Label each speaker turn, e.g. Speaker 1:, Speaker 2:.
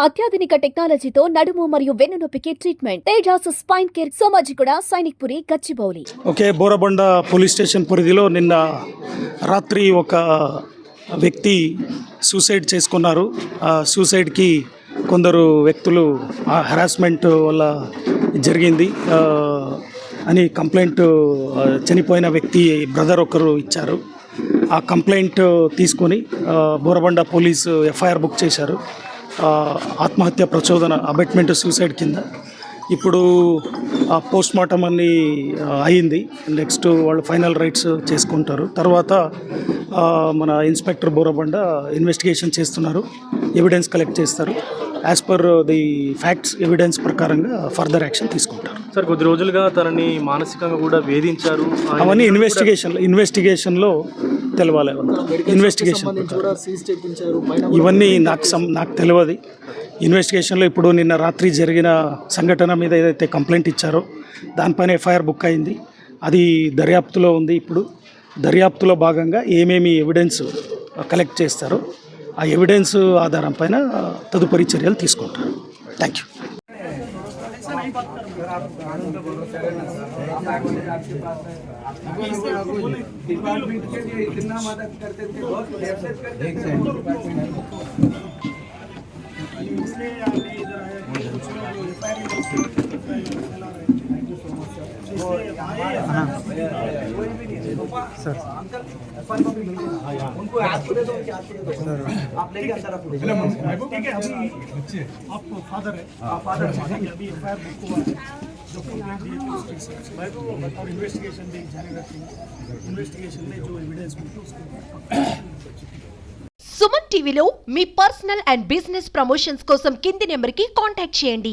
Speaker 1: అత్యాధునిక టెక్నాలజీతో నడుము మరియు వెన్నునొప్పికి treatment Tejas Spine Care Somajiguda Sainikpuri Gachibowli.
Speaker 2: Okay, Borabanda police station పరిధిలో నిన్న రాత్రి ఒక వ్యక్తి సూసైడ్ చేసుకున్నారు. ఆ సూసైడ్కి కొందరు వ్యక్తులు హెరాస్మెంట్ వల్ల జరిగింది అని కంప్లైంట్ చనిపోయిన వ్యక్తి బ్రదర్ ఒకరు ఇచ్చారు. ఆ కంప్లైంట్ తీసుకొని బోరబండ పోలీసు ఎఫ్ఐఆర్ బుక్ చేశారు. ఆత్మహత్య ప్రచోదన అబెట్మెంట్ సూసైడ్ కింద. ఇప్పుడు పోస్ట్ మార్టం అని అయింది. నెక్స్ట్ వాళ్ళు ఫైనల్ రైట్స్ చేసుకుంటారు. తర్వాత మన ఇన్స్పెక్టర్ బోరబండ ఇన్వెస్టిగేషన్ చేస్తున్నారు, ఎవిడెన్స్ కలెక్ట్ చేస్తారు. As per the facts evidence ప్రకారంగా ఫర్దర్ యాక్షన్ తీసుకుంటారు.
Speaker 3: సార్, కొద్ది రోజులుగా తనని మానసికంగా కూడా వేధించారు.
Speaker 2: అవన్నీ ఇన్వెస్టిగేషన్లో తెలవాలి. ఇన్వెస్టిగేషన్ ఇవన్నీ నాకు తెలియదు. ఇన్వెస్టిగేషన్లో ఇప్పుడు నిన్న రాత్రి జరిగిన సంఘటన మీద ఏదైతే కంప్లైంట్ ఇచ్చారో దానిపైన ఎఫ్ఐఆర్ బుక్ అయింది. అది దర్యాప్తులో ఉంది. ఇప్పుడు దర్యాప్తులో భాగంగా ఏమేమి ఎవిడెన్స్ కలెక్ట్ చేస్తారో ఆ ఎవిడెన్స్ ఆధారం పైన తదుపరి చర్యలు తీసుకుంటారు. Thank you.
Speaker 4: उनको ऐप दे दो, आप लेके अंदर आप ठीक है। अभी आप फादर है, फादर अभी एफआईआर बुक हुआ है, जो कंप्लेंट दिए थे उसके हिसाब से और इन्वेस्टिगेशन भी जारी रखेंगे। इन्वेस्टिगेशन में जो एविडेंस मिलते उसको
Speaker 5: సుమన్ టీవీలో మీ పర్సనల్ అండ్ బిజినెస్ ప్రమోషన్స్ కోసం కింది నెంబర్కి కాంటాక్ట్ చేయండి.